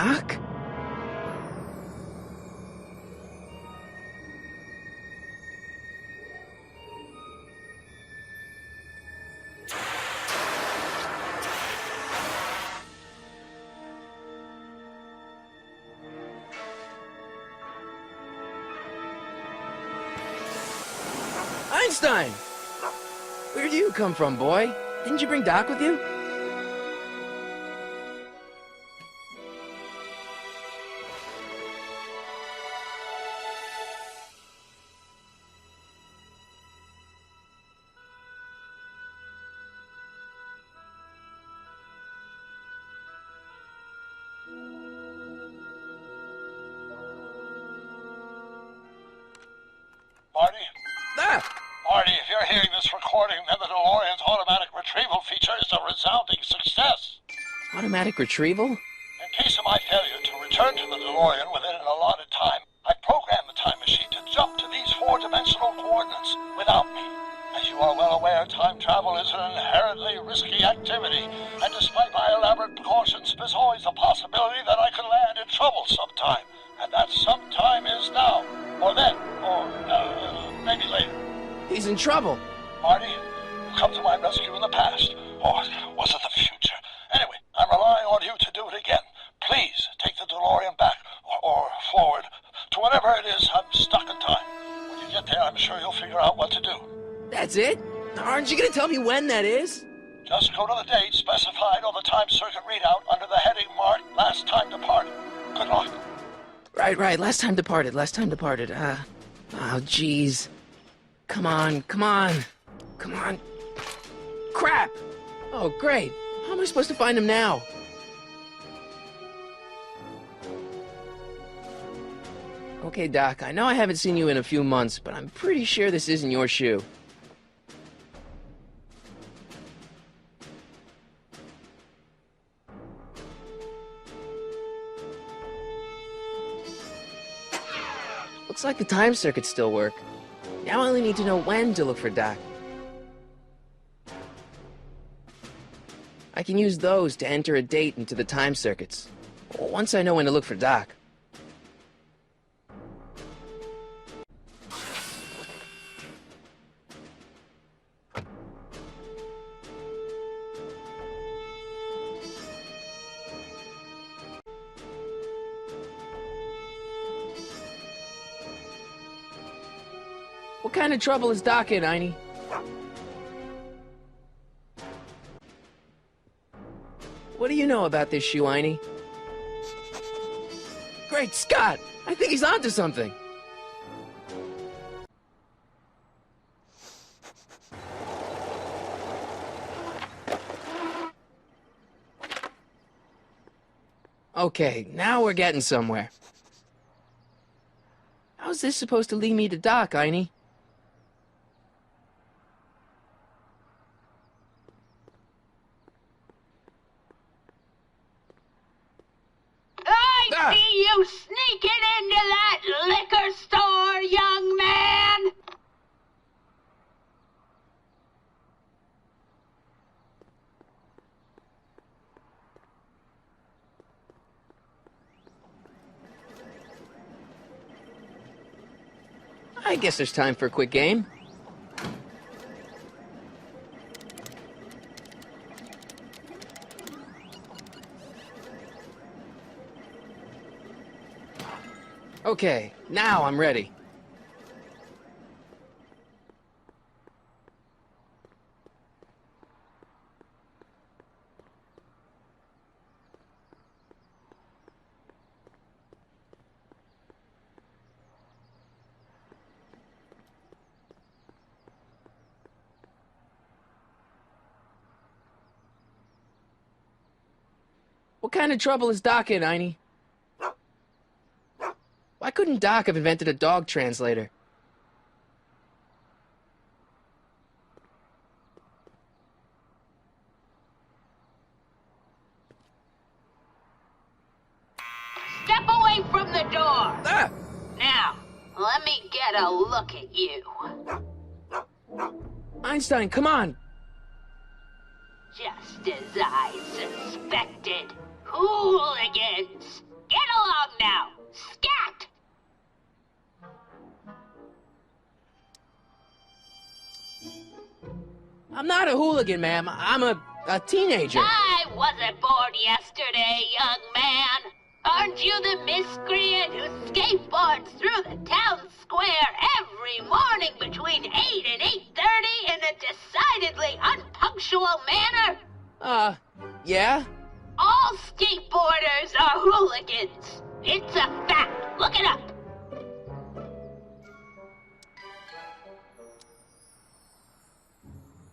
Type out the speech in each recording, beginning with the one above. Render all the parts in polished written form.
Doc? Einstein! Where do you come from, boy? Didn't you bring Doc with you? Marty? Ah! Marty, if you're hearing this recording, then the DeLorean's automatic retrieval feature is a resounding success. Automatic retrieval? In case of my failure to return to the DeLorean within an allotted time, I programmed the time machine to jump to these four-dimensional coordinates without me. As you are well aware, time travel is an inherently risky activity, and despite my elaborate precautions, there's always a possibility that I could land in trouble sometime. And that sometime is now, or then, or maybe later. He's in trouble. Marty, you come to my rescue in the past, or was it the future? Anyway, I'm relying on you to do it again. Please take the DeLorean back, or forward, to whatever it is. I'm stuck in time. When you get there, I'm sure you'll figure out what to do. That's it? Aren't you gonna tell me when that is? Just go to the date specified on the time circuit readout under the heading marked Last Time Departed. Good luck. Right. Last time departed. Oh, jeez. Come on. Crap! Oh, great. How am I supposed to find him now? Okay, Doc, I know I haven't seen you in a few months, but I'm pretty sure this isn't your shoe. Looks like the time circuits still work. Now I only need to know when to look for Doc. I can use those to enter a date into the time circuits. Once I know when to look for Doc. What kind of trouble is Doc in, Einie? What do you know about this shoe, Einie? Great Scott! I think he's onto something! Okay, now we're getting somewhere. How's this supposed to lead me to Doc, Einie? I see you sneaking into that liquor store, young man! I guess there's time for a quick game. Okay, now I'm ready. What kind of trouble is Doc in, Einie? Why couldn't Doc have invented a dog translator? Step away from the door! Ah! Now, let me get a look at you. Einstein, come on! Just as I suspected. Hooligans! Get along now. Scat! I'm not a hooligan, ma'am. I'm a teenager. I wasn't born yesterday, young man. Aren't you the miscreant who skateboards through the town square every morning between 8 and 8:30 in a decidedly unpunctual manner? Yeah? All skateboarders are hooligans. It's a fact. Look it up.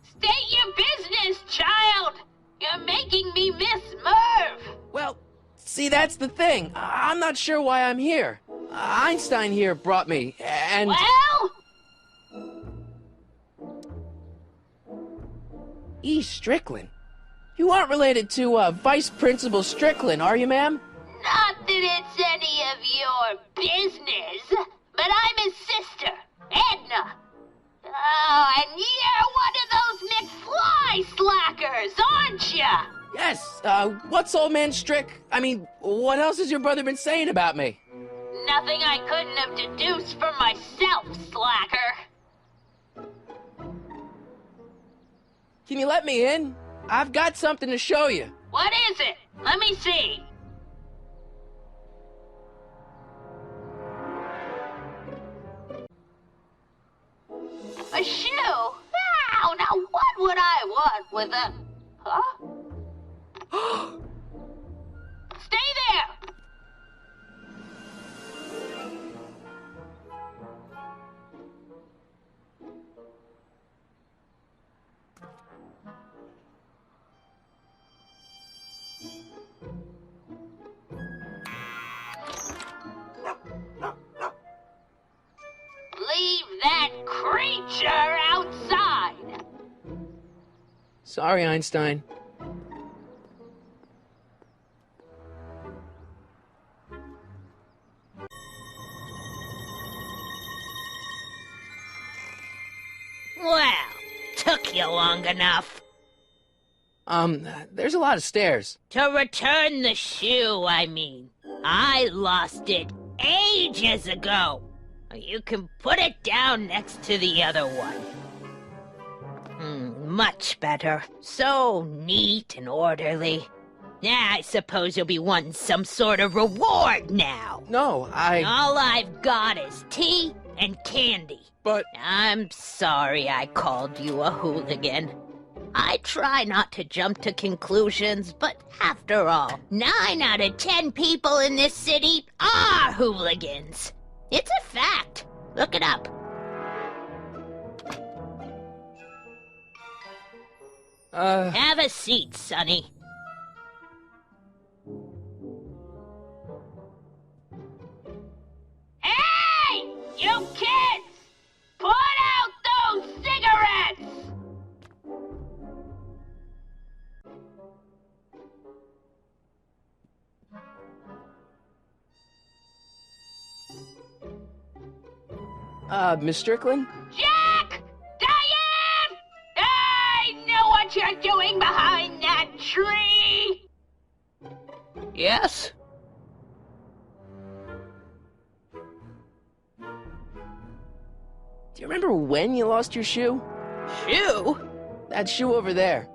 State your business, child. You're making me miss Merv. Well, see, that's the thing. I'm not sure why I'm here. Einstein here brought me, and... Well? E. Strickland. You aren't related to, Vice Principal Strickland, are you, ma'am? Not that it's any of your business, but I'm his sister, Edna. Oh, and you're one of those McFly slackers, aren't ya? Yes, what's old man Strick? I mean, what else has your brother been saying about me? Nothing I couldn't have deduced for myself, slacker. Can you let me in? I've got something to show you. What is it? Let me see. A shoe? Wow, now what would I want with a... Huh? Stay there! Leave that creature outside! Sorry, Einstein. Well, took you long enough. There's a lot of stairs. To return the shoe, I mean. I lost it ages ago. You can put it down next to the other one. Much better. So neat and orderly. I suppose you'll be wanting some sort of reward now. No, All I've got is tea and candy. But... I'm sorry I called you a hooligan. I try not to jump to conclusions, but after all, 9 out of 10 people in this city are hooligans. It's a fact. Look it up. Have a seat, Sonny. Hey! You kids! Put out those cigarettes! Miss Strickland? Jack! Diane! I know what you're doing behind that tree! Yes? Do you remember when you lost your shoe? Shoe? That shoe over there.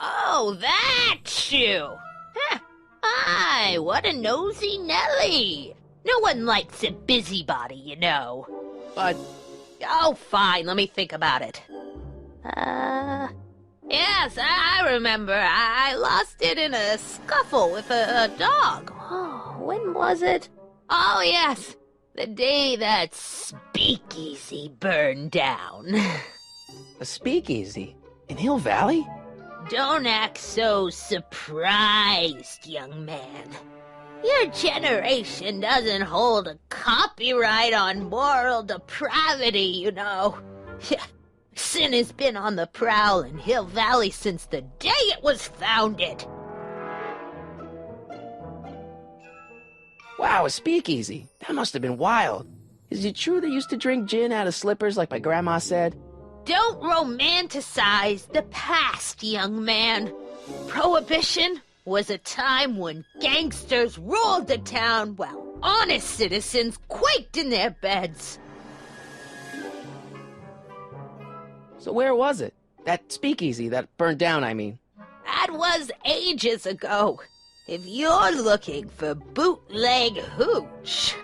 Oh, that shoe! Huh. Aye, what a nosy Nelly! No one likes a busybody, you know. But... Oh, fine, let me think about it. Yes, I remember. I lost it in a scuffle with a dog. Oh, when was it? Oh, yes, the day that speakeasy burned down. A speakeasy? In Hill Valley? Don't act so surprised, young man. Your generation doesn't hold a copyright on moral depravity, you know. Sin has been on the prowl in Hill Valley since the day it was founded. Wow, a speakeasy. That must have been wild. Is it true they used to drink gin out of slippers like my grandma said? Don't romanticize the past, young man. Prohibition was a time when gangsters ruled the town while honest citizens quaked in their beds. So where was it? That speakeasy that burned down, I mean. That was ages ago. If you're looking for bootleg hooch.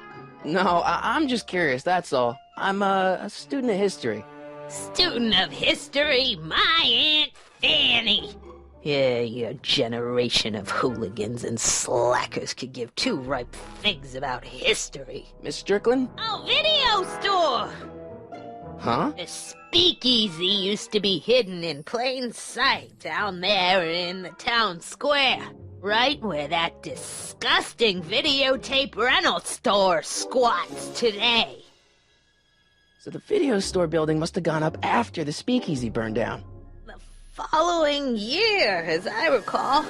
No, I'm just curious, that's all. I'm a student of history. Student of history, my Aunt Fanny. Yeah, your generation of hooligans and slackers could give two ripe figs about history. Miss Strickland? Oh, video store! Huh? The speakeasy used to be hidden in plain sight down there in the town square. Right where that disgusting videotape rental store squats today. So the video store building must have gone up after the speakeasy burned down. The following year, as I recall.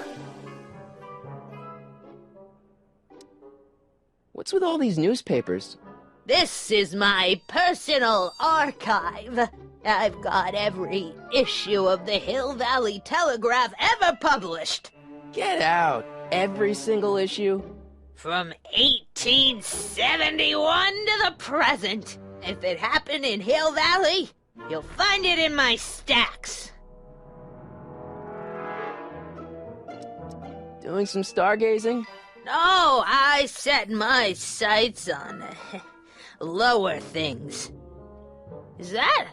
What's with all these newspapers? This is my personal archive. I've got every issue of the Hill Valley Telegraph ever published. Get out! Every single issue? From 1871 to the present. If it happened in Hill Valley, you'll find it in my stacks. Doing some stargazing? No, I set my sights on lower things. Is that?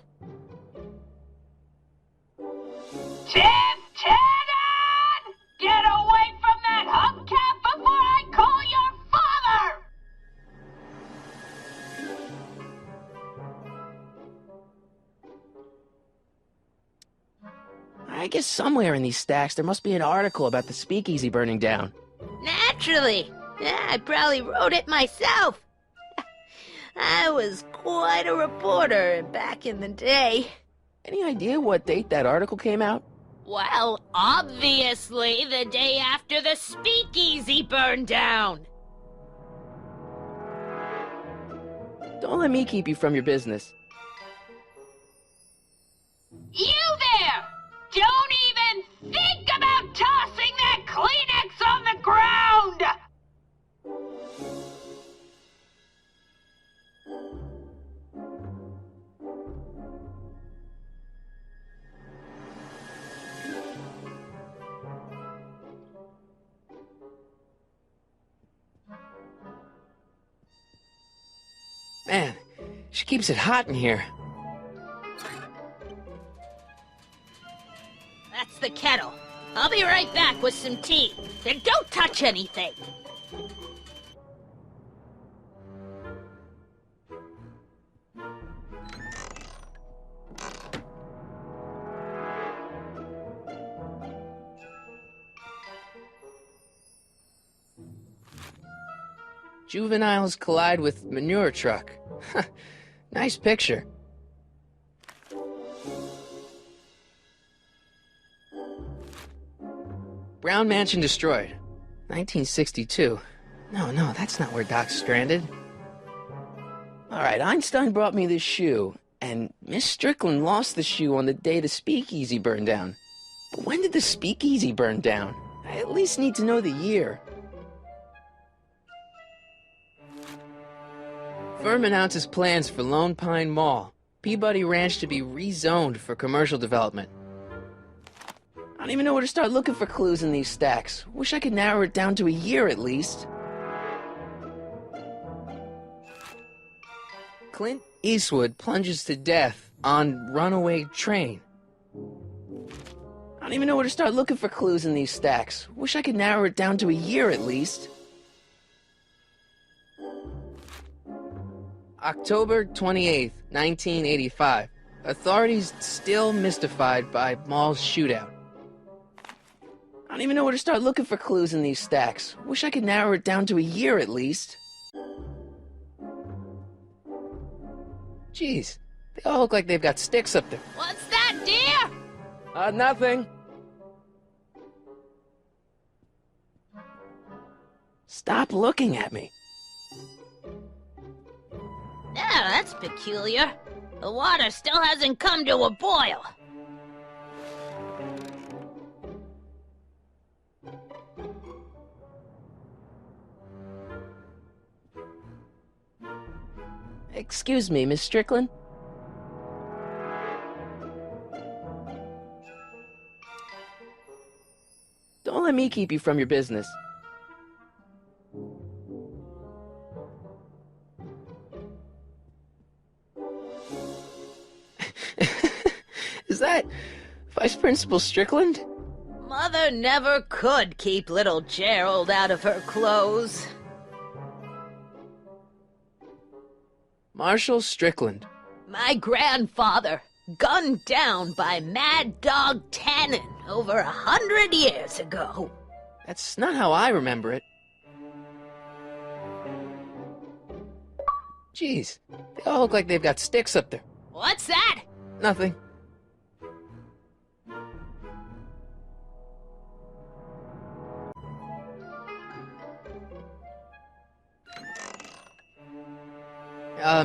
Tim Tannen! Get away from that hubcap before I call your father! I guess somewhere in these stacks there must be an article about the speakeasy burning down. Naturally. Yeah, I probably wrote it myself. I was quite a reporter back in the day. Any idea what date that article came out? Well, obviously the day after the speakeasy burned down. Don't let me keep you from your business. You there! Don't even think about tossing that Kleenex on the ground! Man, she keeps it hot in here. That's the kettle. I'll be right back with some tea. Then don't touch anything. Juveniles collide with manure truck. Nice picture. Brown Mansion destroyed. 1962. No, that's not where Doc's stranded. Alright, Einstein brought me this shoe, and Miss Strickland lost the shoe on the day the speakeasy burned down. But when did the speakeasy burn down? I at least need to know the year. Firm announces plans for Lone Pine Mall. Peabody Ranch to be rezoned for commercial development. I don't even know where to start looking for clues in these stacks. Wish I could narrow it down to a year at least. Clint Eastwood plunges to death on runaway train. I don't even know where to start looking for clues in these stacks. Wish I could narrow it down to a year at least. October 28th, 1985. Authorities still mystified by mall's shootout. I don't even know where to start looking for clues in these stacks. Wish I could narrow it down to a year at least. Jeez, they all look like they've got sticks up there. What's that, dear? Nothing. Stop looking at me. Yeah, that's peculiar. The water still hasn't come to a boil. Excuse me, Miss Strickland? Don't let me keep you from your business. Is that Vice Principal Strickland? Mother never could keep little Gerald out of her clothes. Marshal Strickland. My grandfather, gunned down by Mad Dog Tannen over 100 years ago. That's not how I remember it. Jeez, they all look like they've got sticks up there. What's that? Nothing.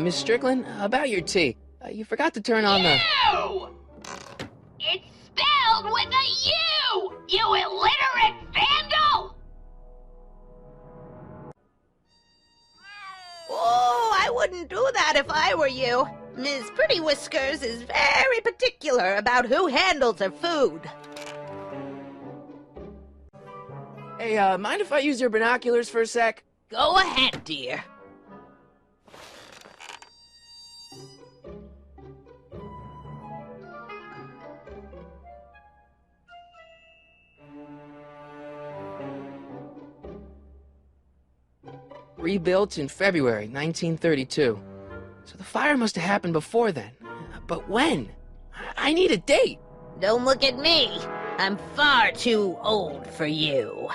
Miss Strickland, about your tea. You forgot to turn on the... You! It's spelled with a U! You illiterate vandal! Oh, I wouldn't do that if I were you. Miss Pretty Whiskers is very particular about who handles her food. Hey, mind if I use your binoculars for a sec? Go ahead, dear. Rebuilt in February 1932. So the fire must have happened before then. But when? I need a date. Don't look at me. I'm far too old for you.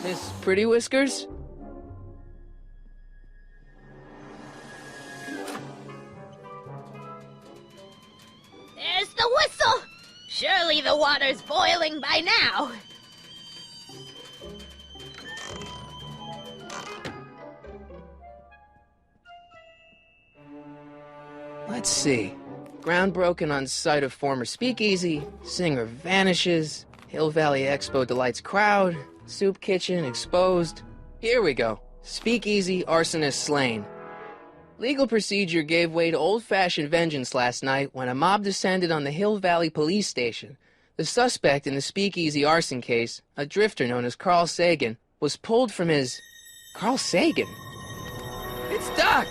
Miss Pretty Whiskers? There's the whistle! Surely the water's boiling by now. Let's see. Ground broken on site of former speakeasy, singer vanishes, Hill Valley Expo delights crowd, soup kitchen exposed. Here we go. Speakeasy arsonist slain. Legal procedure gave way to old-fashioned vengeance last night when a mob descended on the Hill Valley police station. The suspect in the speakeasy arson case, a drifter known as Carl Sagan, was pulled from his... Carl Sagan? It's Doc!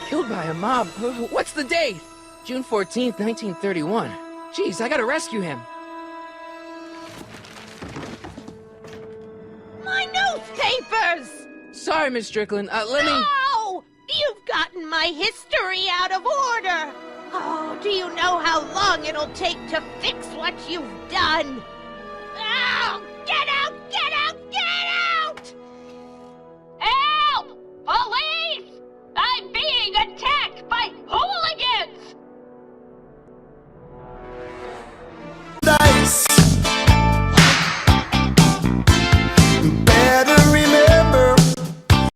Killed by a mob. What's the date? June 14th, 1931. Jeez, I gotta rescue him. My newspapers! Sorry, Miss Strickland. Let me... No! You've gotten my history out of order! Oh, do you know how long it'll take to fix what you've done?